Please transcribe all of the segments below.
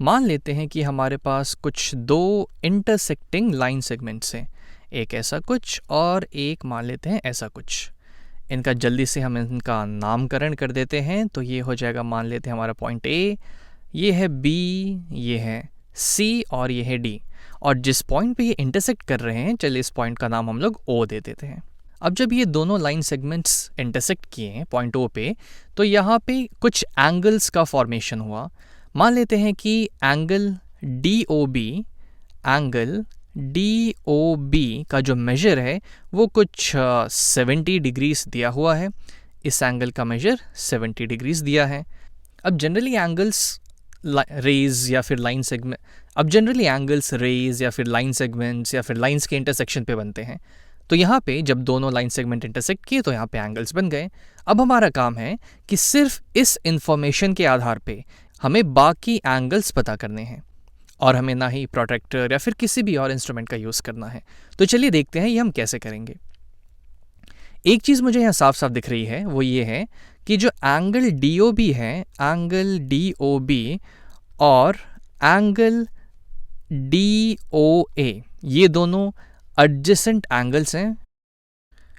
मान लेते हैं कि हमारे पास कुछ दो इंटरसेक्टिंग लाइन सेगमेंट्स हैं, एक ऐसा कुछ और एक मान लेते हैं ऐसा कुछ। इनका जल्दी से हम इनका नामकरण कर देते हैं। तो ये हो जाएगा, मान लेते हैं हमारा पॉइंट ए, ये है बी, ये है सी और ये है डी। और जिस पॉइंट पे ये इंटरसेक्ट कर रहे हैं, चलिए इस पॉइंट का नाम हम लोग ओ दे देते हैं। अब जब ये दोनों लाइन सेगमेंट्स इंटरसेक्ट किए हैं पॉइंट ओ पे, तो यहाँ पे कुछ एंगल्स का फॉर्मेशन हुआ। मान लेते हैं कि एंगल डी ओ बी का जो मेजर है वो कुछ 70 डिग्रीज दिया हुआ है। इस एंगल का मेजर 70 डिग्रीज दिया है। अब जनरली एंगल्स रेज या फिर लाइन सेगमेंट्स या फिर लाइंस के इंटरसेक्शन पे बनते हैं। तो यहाँ पे जब दोनों लाइन सेगमेंट इंटरसेक्ट किए तो यहाँ पे एंगल्स बन गए। अब हमारा काम है कि सिर्फ इस इंफॉर्मेशन के आधार पे हमें बाकी एंगल्स पता करने हैं, और हमें ना ही प्रोट्रैक्टर या फिर किसी भी और इंस्ट्रूमेंट का यूज़ करना है। तो चलिए देखते हैं ये हम कैसे करेंगे। एक चीज़ मुझे यहाँ साफ साफ दिख रही है, वो ये है कि जो एंगल DOB है, एंगल DOB और एंगल DOA, ये दोनों एडजेसेंट एंगल्स हैं।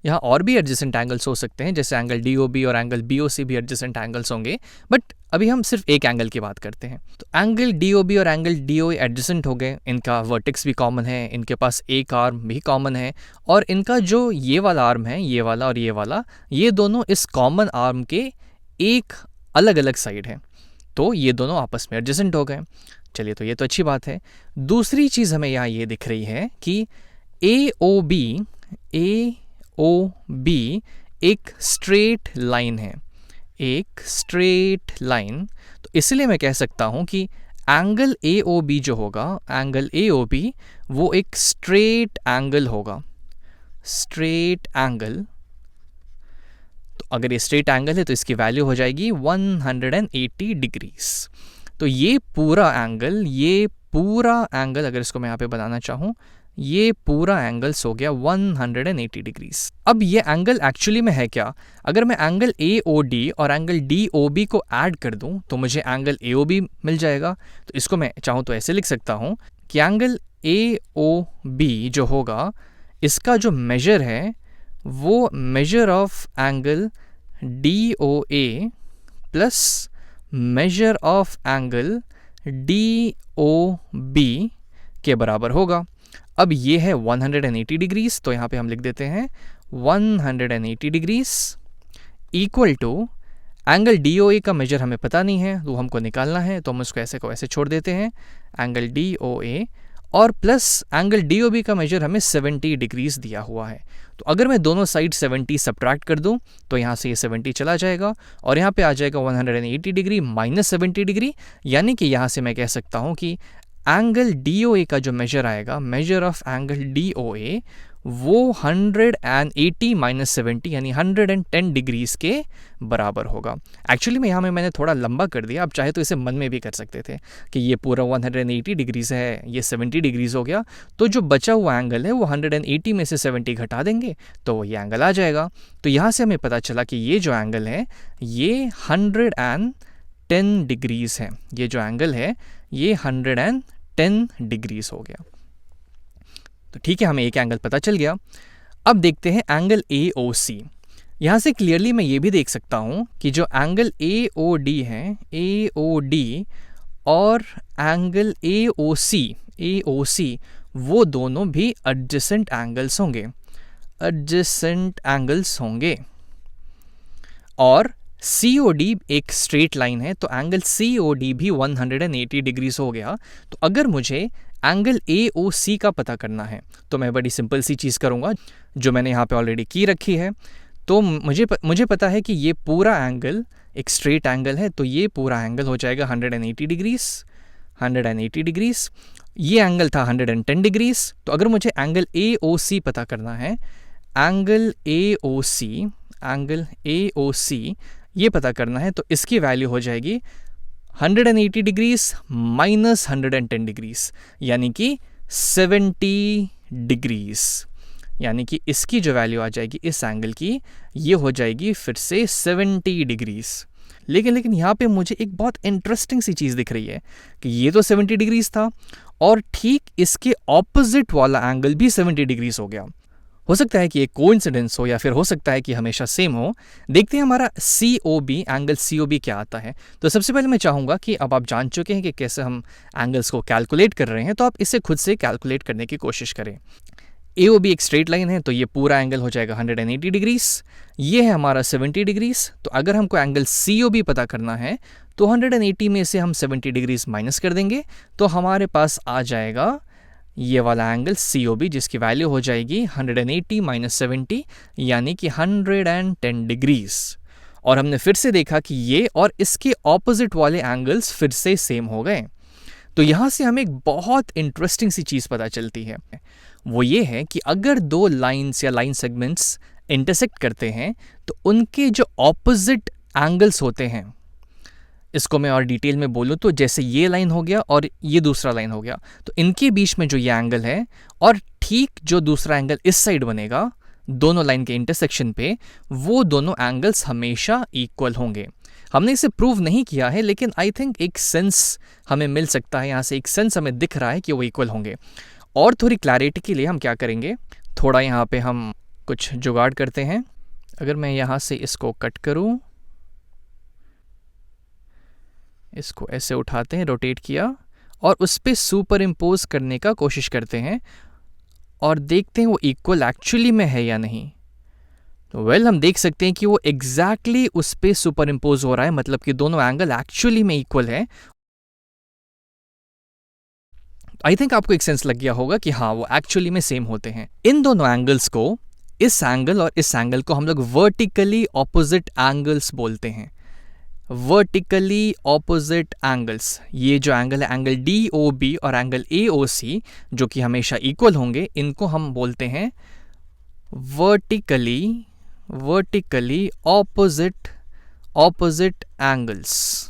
यहाँ और भी एडजेसेंट एंगल्स हो सकते हैं, जैसे एंगल DOB और एंगल BOC भी एडजेसेंट एंगल्स होंगे, बट अभी हम सिर्फ एक एंगल की बात करते हैं। तो एंगल DOB और एंगल DOA एडजेसेंट हो गए, इनका वर्टेक्स भी कॉमन है, इनके पास एक आर्म भी कॉमन है, और इनका जो ये वाला आर्म है, ये वाला और ये वाला, ये दोनों इस कॉमन आर्म के एक अलग अलग साइड है। तो ये दोनों आपस में एडजेसेंट हो गए। चलिए, तो ये तो अच्छी बात है। दूसरी चीज़ हमें यहाँ ये दिख रही है कि AOB एक स्ट्रेट लाइन है, एक स्ट्रेट लाइन। तो इसलिए मैं कह सकता हूँ कि एंगल AOB जो होगा, एंगल AOB वो एक स्ट्रेट एंगल होगा, स्ट्रेट एंगल। तो अगर ये स्ट्रेट एंगल है तो इसकी वैल्यू हो जाएगी 180 डिग्रीज। तो ये पूरा एंगल अगर इसको मैं यहाँ पे बनाना चाहूँ, ये पूरा एंगल्स हो गया 180 डिग्रीज। अब ये एंगल एक्चुअली में है क्या? अगर मैं एंगल AOD और एंगल DOB को ऐड कर दूं तो मुझे एंगल AOB मिल जाएगा। तो इसको मैं चाहूँ तो ऐसे लिख सकता हूँ कि एंगल AOB जो होगा, इसका जो मेजर है वो measure of angle DOA plus measure of angle DOB के बराबर होगा। अब ये है 180 डिग्रीज, तो यहाँ पे हम लिख देते हैं 180 degrees equal to angle DOA का मेजर हमें पता नहीं है, तो हमको निकालना है, तो हम उसको ऐसे को ऐसे छोड़ देते हैं, एंगल DOA और प्लस एंगल DOB का मेजर हमें 70 डिग्रीज दिया हुआ है। तो अगर मैं दोनों साइड 70 सब्ट्रैक्ट कर दूं तो यहाँ से ये 70 चला जाएगा और यहाँ पे आ जाएगा 180 डिग्री माइनस 70 डिग्री, यानी कि यहाँ से मैं कह सकता हूँ कि एंगल DOA का जो मेजर आएगा, मेजर ऑफ एंगल DOA, वो 180 माइनस 70 यानी 110 डिग्रीज के बराबर होगा। एक्चुअली में यहाँ में मैंने थोड़ा लंबा कर दिया, आप चाहे तो इसे मन में भी कर सकते थे कि ये पूरा 180 डिग्रीज है, ये 70 डिग्रीज हो गया, तो जो बचा हुआ एंगल है वो 180 में से 70 घटा देंगे तो ये एंगल आ जाएगा। तो यहाँ से हमें पता चला कि ये जो एंगल है ये 110 डिग्रीज है, ये जो एंगल है ये 110 डिग्रीज हो गया। तो ठीक है, हमें एक एंगल पता चल गया। अब देखते हैं एंगल AOC। यहाँ से क्लियरली मैं ये भी देख सकता हूँ कि जो एंगल AOD है, AOD और एंगल AOC वो दोनों भी एडजेसेंट एंगल्स होंगे, और COD एक स्ट्रेट लाइन है, तो एंगल COD भी 180 डिग्रीज हो गया। तो अगर मुझे एंगल AOC का पता करना है तो मैं बड़ी सिंपल सी चीज़ करूँगा जो मैंने यहाँ पे ऑलरेडी की रखी है। तो मुझे पता है कि ये पूरा एंगल एक स्ट्रेट एंगल है, तो ये पूरा एंगल हो जाएगा 180 डिग्रीज। ये एंगल था 110 डिग्रीज। तो अगर मुझे एंगल AOC पता करना है, एंगल AOC ये पता करना है, तो इसकी वैल्यू हो जाएगी 180 डिग्रीज माइनस 110 डिग्रीज, यानी कि 70 डिग्रीज। यानी कि इसकी जो वैल्यू आ जाएगी इस एंगल की, ये हो जाएगी फिर से 70 डिग्रीज। लेकिन यहाँ पे मुझे एक बहुत इंटरेस्टिंग सी चीज़ दिख रही है कि ये तो 70 डिग्रीज था और ठीक इसके ऑपोजिट वाला एंगल भी 70 डिग्रीज हो गया। हो सकता है कि एक कोइंसिडेंस हो या फिर हो सकता है कि हमेशा सेम हो। देखते हैं हमारा COB, एंगल COB क्या आता है। तो सबसे पहले मैं चाहूँगा कि अब आप जान चुके हैं कि कैसे हम एंगल्स को कैलकुलेट कर रहे हैं, तो आप इसे खुद से कैलकुलेट करने की कोशिश करें। AOB एक स्ट्रेट लाइन है, तो ये पूरा एंगल हो जाएगा 180 डिग्रीज। ये है हमारा 70 डिग्रीज। तो अगर हमको एंगल COB पता करना है तो 180 में से हम 70 डिग्रीज माइनस कर देंगे, तो हमारे पास आ जाएगा ये वाला एंगल COB, जिसकी वैल्यू हो जाएगी 180 माइनस 70 यानी कि 110 डिग्रीज। और हमने फिर से देखा कि ये और इसके ऑपोजिट वाले एंगल्स फिर से सेम हो गए। तो यहाँ से हमें एक बहुत इंटरेस्टिंग सी चीज़ पता चलती है, वो ये है कि अगर दो लाइंस या लाइन सेगमेंट्स इंटरसेक्ट करते हैं तो उनके जो ऑपोजिट एंगल्स होते हैं, इसको मैं और डिटेल में बोलूँ तो जैसे ये लाइन हो गया और ये दूसरा लाइन हो गया, तो इनके बीच में जो ये एंगल है और ठीक जो दूसरा एंगल इस साइड बनेगा दोनों लाइन के इंटरसेक्शन पे, वो दोनों एंगल्स हमेशा इक्वल होंगे। हमने इसे प्रूव नहीं किया है, लेकिन आई थिंक एक सेंस हमें मिल सकता है, यहाँ से एक सेंस हमें दिख रहा है कि वो इक्वल होंगे। और थोड़ी क्लैरिटी के लिए हम क्या करेंगे, थोड़ा यहाँ पे हम कुछ जुगाड़ करते हैं। अगर मैं यहाँ से इसको कट करूँ, इसको ऐसे उठाते हैं, रोटेट किया और उस पर सुपर इम्पोज करने का कोशिश करते हैं और देखते हैं वो इक्वल एक्चुअली में है या नहीं। तो वेल हम देख सकते हैं कि वो एग्जैक्टली उस पर सुपर इम्पोज हो रहा है, मतलब कि दोनों एंगल एक्चुअली में इक्वल है। आई थिंक आपको एक सेंस लग गया होगा कि हाँ वो एक्चुअली में सेम होते हैं। इन दोनों एंगल्स को, इस एंगल और इस एंगल को हम लोग वर्टिकली ऑपोजिट एंगल्स बोलते हैं। वर्टिकली ऑपोजिट एंगल्स, ये जो एंगल है एंगल DOB और एंगल AOC जो कि हमेशा इक्वल होंगे, इनको हम बोलते हैं वर्टिकली ऑपोजिट एंगल्स।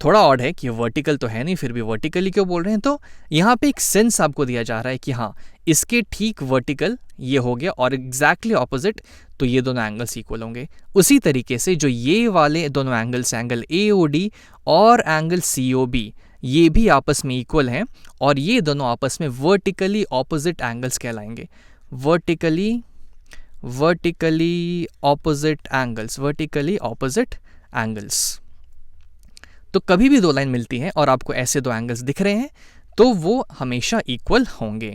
थोड़ा ऑड है कि वर्टिकल तो है नहीं, फिर भी वर्टिकली क्यों बोल रहे हैं। तो यहाँ पे एक सेंस आपको दिया जा रहा है कि हाँ इसके ठीक वर्टिकल ये हो गया और एग्जैक्टली ऑपोजिट, तो ये दोनों एंगल्स इक्वल होंगे। उसी तरीके से जो ये वाले दोनों एंगल्स, एंगल AOD और एंगल COB, ये भी आपस में इक्वल हैं और ये दोनों आपस में वर्टिकली ऑपोजिट एंगल्स कहलाएंगे। Vertically opposite angles. तो कभी भी दो लाइन मिलती हैं और आपको ऐसे दो एंगल्स दिख रहे हैं तो वो हमेशा इक्वल होंगे।